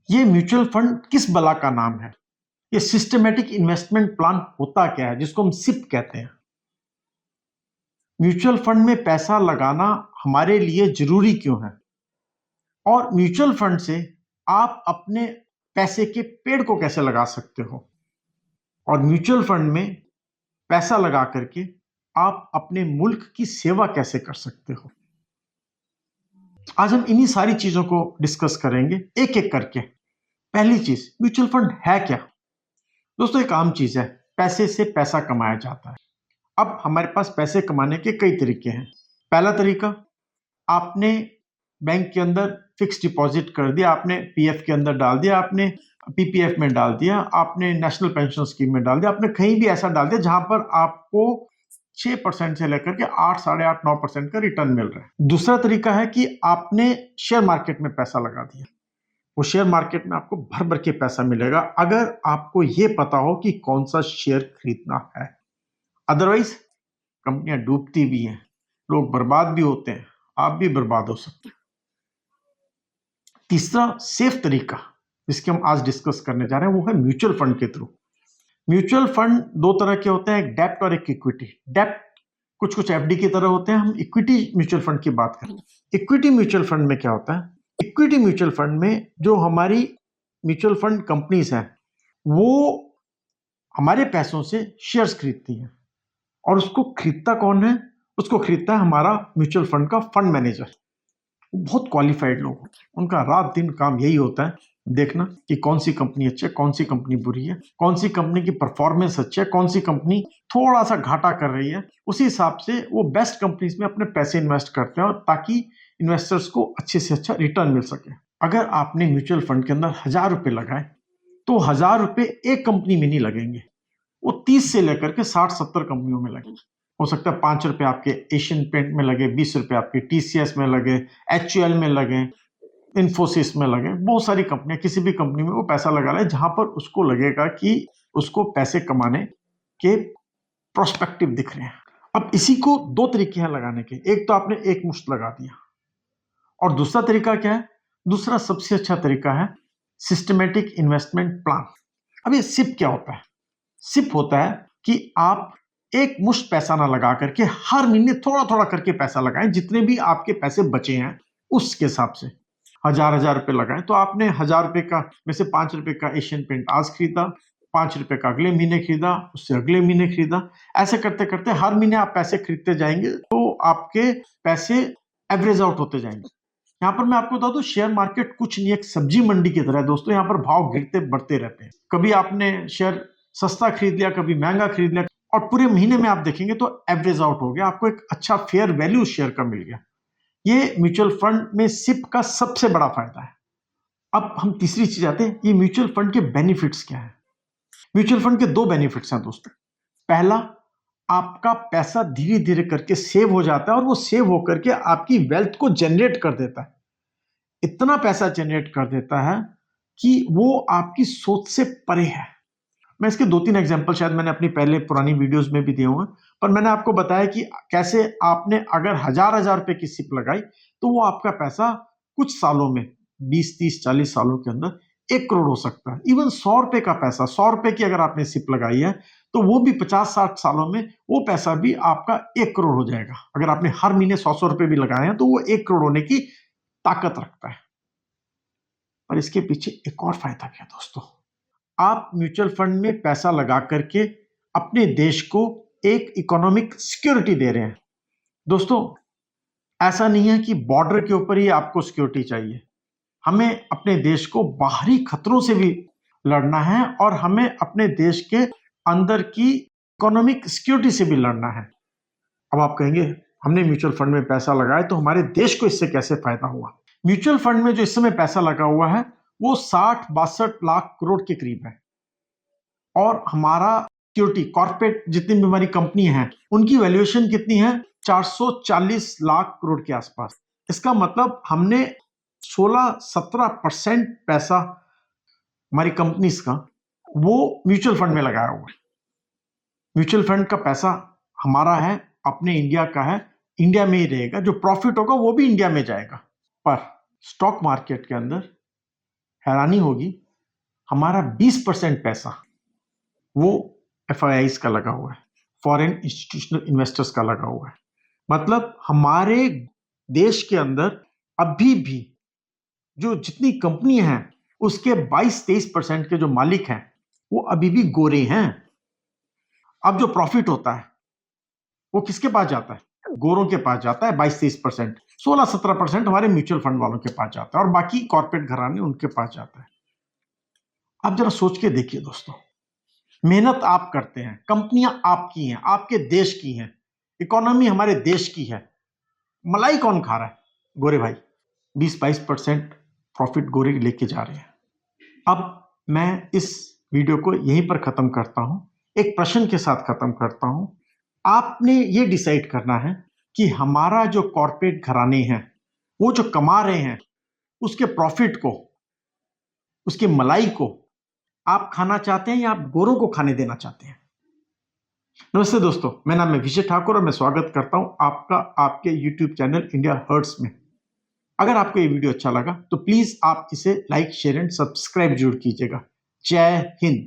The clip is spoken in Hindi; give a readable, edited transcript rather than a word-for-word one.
ये म्यूचुअल फंड किस बला का नाम है? ये सिस्टमेटिक इन्वेस्टमेंट प्लान होता क्या है, जिसको हम सिप कहते हैं? म्यूचुअल फंड में पैसा लगाना हमारे लिए जरूरी क्यों है? और म्यूचुअल फंड से आप अपने पैसे के पेड़ को कैसे लगा सकते हो? और म्यूचुअल फंड में पैसा लगा करके आप अपने मुल्क की सेवा कैसे कर सकते हो? आज हम इन्हीं सारी चीजों को डिस्कस करेंगे एक एक करके। पहली चीज, म्यूचुअल फंड है क्या? दोस्तों, एक आम चीज है, पैसे से पैसा कमाया जाता है। अब हमारे पास पैसे कमाने के कई तरीके हैं। पहला तरीका, आपने बैंक के अंदर फिक्स डिपॉजिट कर दिया, आपने पीएफ के अंदर डाल दिया, आपने पीपीएफ में डाल दिया, आपने नेशनल पेंशन स्कीम में डाल दिया, आपने कहीं भी ऐसा डाल दिया जहां पर आपको 6% से लेकर के 8, 8.5, 9% का रिटर्न मिल रहा है। दूसरा तरीका है कि आपने शेयर मार्केट में पैसा लगा दिया। वो शेयर मार्केट में आपको भर भर के पैसा मिलेगा अगर आपको ये पता हो कि कौन सा शेयर खरीदना है। अदरवाइज कंपनियां डूबती भी हैं, लोग बर्बाद भी होते हैं, आप भी बर्बाद हो सकते हैं। तीसरा सेफ तरीका जिसके हम आज डिस्कस करने जा रहे हैं वो है म्यूचुअल फंड के थ्रू। म्यूचुअल फंड दो तरह के होते हैं, एक डेप्ट और एक इक्विटी। डेप्ट कुछ कुछ एफडी की तरह होते हैं, हम इक्विटी म्यूचुअल फंड की बात करेंगे। इक्विटी म्यूचुअल फंड में क्या होता है? इक्विटी म्यूचुअल फंड में जो हमारी म्यूचुअल फंड कंपनीज हैं वो हमारे पैसों से शेयर्स खरीदती हैं। और उसको खरीदता कौन है? उसको खरीदता है हमारा म्यूचुअल फंड का फंड मैनेजर। बहुत क्वालिफाइड लोग होते हैं, उनका रात दिन काम यही होता है देखना कि कौन सी कंपनी अच्छी है, कौन सी कंपनी बुरी है, कौन सी कंपनी की परफॉर्मेंस अच्छी है, कौन सी कंपनी थोड़ा सा घाटा कर रही है। उसी हिसाब से वो बेस्ट कंपनीज में अपने पैसे इन्वेस्ट करते हैं और ताकि इन्वेस्टर्स को अच्छे से अच्छा रिटर्न मिल सके। अगर आपने म्यूचुअल फंड के अंदर 1000 रुपए लगाए तो 1000 रुपए एक कंपनी में नहीं लगेंगे, वो 30 से लेकर के 60-70 कंपनियों में लगेंगे। हो सकता है 5 रुपए आपके एशियन पेंट में लगे, 20 रुपए आपके टीसीएस में लगे, एचयूएल में लगे, इन्फोसिस में लगे। बहुत सारी कंपनियां, किसी भी कंपनी में वो पैसा लगा ले जहां पर उसको लगेगा कि उसको पैसे कमाने के प्रोस्पेक्टिव दिख रहे हैं। अब इसी को दो तरीके हैं लगाने के। एक तो आपने एक मुश्त लगा दिया, और दूसरा तरीका क्या है? दूसरा सबसे अच्छा तरीका है सिस्टमेटिक इन्वेस्टमेंट प्लान। अब ये सिप क्या होता है? सिप होता है कि आप एक मुश्त पैसा ना लगा करके हर महीने थोड़ा थोड़ा करके पैसा लगाएं, जितने भी आपके पैसे बचे हैं उसके हिसाब से। 1000 रुपए लगाएं तो आपने 1000 रुपए का में से 5 रुपए का एशियन पेंट आज खरीदा, 5 रुपए का अगले महीने खरीदा, उससे अगले महीने खरीदा। ऐसे करते करते हर महीने आप पैसे खरीदते जाएंगे तो आपके पैसे एवरेज आउट होते जाएंगे। यहाँ पर मैं आपको बता दूं, शेयर मार्केट कुछ नहीं, एक सब्जी मंडी की तरह है दोस्तों। यहाँ पर भाव गिरते बढ़ते रहते हैं। कभी आपने शेयर सस्ता खरीद लिया, कभी महंगा खरीद लिया, और पूरे महीने में आप देखेंगे तो एवरेज आउट हो गया, आपको एक अच्छा फेयर वैल्यू शेयर का मिल गया। ये म्यूचुअल फंड में सिप का सबसे बड़ा फायदा है। अब हम तीसरी चीज आते हैं, ये म्यूचुअल फंड के बेनिफिट्स क्या है? म्यूचुअल फंड के दो बेनिफिट्स हैं दोस्तों। पहला, आपका पैसा धीरे धीरे करके सेव हो जाता है और वो सेव होकर के आपकी वेल्थ को जनरेट कर देता है। इतना पैसा जनरेट कर देता है कि वो आपकी सोच से परे है। मैं इसके 2-3 एग्जांपल शायद मैंने अपनी पहले पुरानी वीडियोस में भी दिए होंगे, पर मैंने आपको बताया कि कैसे आपने अगर 1000 रुपए की सिप लगाई तो वो आपका पैसा कुछ सालों में 20, 30, 40 सालों के अंदर 1 करोड़ हो सकता है। इवन 100 रुपए का पैसा, 100 रुपए की अगर आपने सिप लगाई है तो वो भी 50-60 सालों में वो पैसा भी आपका 1 करोड़ हो जाएगा। अगर आपने हर महीने 100 रुपए भी लगाए हैं तो वो 1 करोड़ होने की ताकत रखता है। और इसके पीछे एक और फायदा भी है दोस्तों। आप म्यूचुअल फंड में पैसा लगा करके अपने देश को एक इकोनॉमिक सिक्योरिटी दे रहे हैं। दोस्तों, ऐसा नहीं है कि बॉर्डर के ऊपर ही आपको सिक्योरिटी चाहिए। हमें अपने देश को बाहरी खतरों से भी लड़ना है और हमें अपने देश के अंदर की इकोनॉमिक सिक्योरिटी से भी लड़ना है। अब आप कहेंगे, हमने म्यूचुअल फंड में पैसा लगाया तो हमारे देश को इससे कैसे फायदा हुआ? म्यूचुअल फंड में जो इस समय पैसा लगा हुआ है वो 60-62 लाख करोड़ के करीब है। और हमारा सिक्योरिटी कॉर्पोरेट जितनी भी हमारी कंपनी है उनकी वैल्यूएशन कितनी है? 440 लाख करोड़ के आसपास। इसका मतलब हमने 16-17% पैसा हमारी कंपनीज का वो म्यूचुअल फंड में लगाया हुआ है। म्यूचुअल फंड का पैसा हमारा है, अपने इंडिया का है, इंडिया में ही रहेगा, जो प्रॉफिट होगा वो भी इंडिया में जाएगा। पर स्टॉक मार्केट के अंदर हैरानी होगी, हमारा 20% पैसा वो FIIs का लगा हुआ है, फॉरेन इंस्टीट्यूशनल इन्वेस्टर्स का लगा हुआ है। मतलब हमारे देश के अंदर अभी भी जो जितनी कंपनी हैं उसके 22-23% के जो मालिक हैं वो अभी भी गोरे हैं। अब जो प्रॉफिट होता है वो किसके पास जाता है? गोरों के पास जाता है 22-23%। 16-17% हमारे म्यूचुअल फंड वालों के पास जाता है और बाकी कॉर्पोरेट घराने उनके पास जाता है। अब जरा सोच के देखिए दोस्तों, मेहनत आप करते हैं, कंपनियां आपकी हैं, आपके देश की हैं, इकोनॉमी हमारे देश की है, मलाई कौन खा रहा है? गोरे भाई। 20-22% प्रॉफिट गोरे लेके जा रहे हैं। अब मैं इस वीडियो को यहीं पर खत्म करता हूं, एक प्रश्न के साथ खत्म करता हूं। आपने ये डिसाइड करना है कि हमारा जो कॉर्पोरेट घराने हैं वो जो कमा रहे हैं उसके प्रॉफिट को, उसके मलाई को आप खाना चाहते हैं या आप गोरों को खाने देना चाहते हैं? नमस्ते दोस्तों, मेरा नाम है विजय ठाकुर और मैं स्वागत करता हूं आपका आपके YouTube चैनल इंडिया हर्ट्स में। अगर आपको ये वीडियो अच्छा लगा तो प्लीज आप इसे लाइक, शेयर एंड सब्सक्राइब जरूर कीजिएगा। जय हिंद।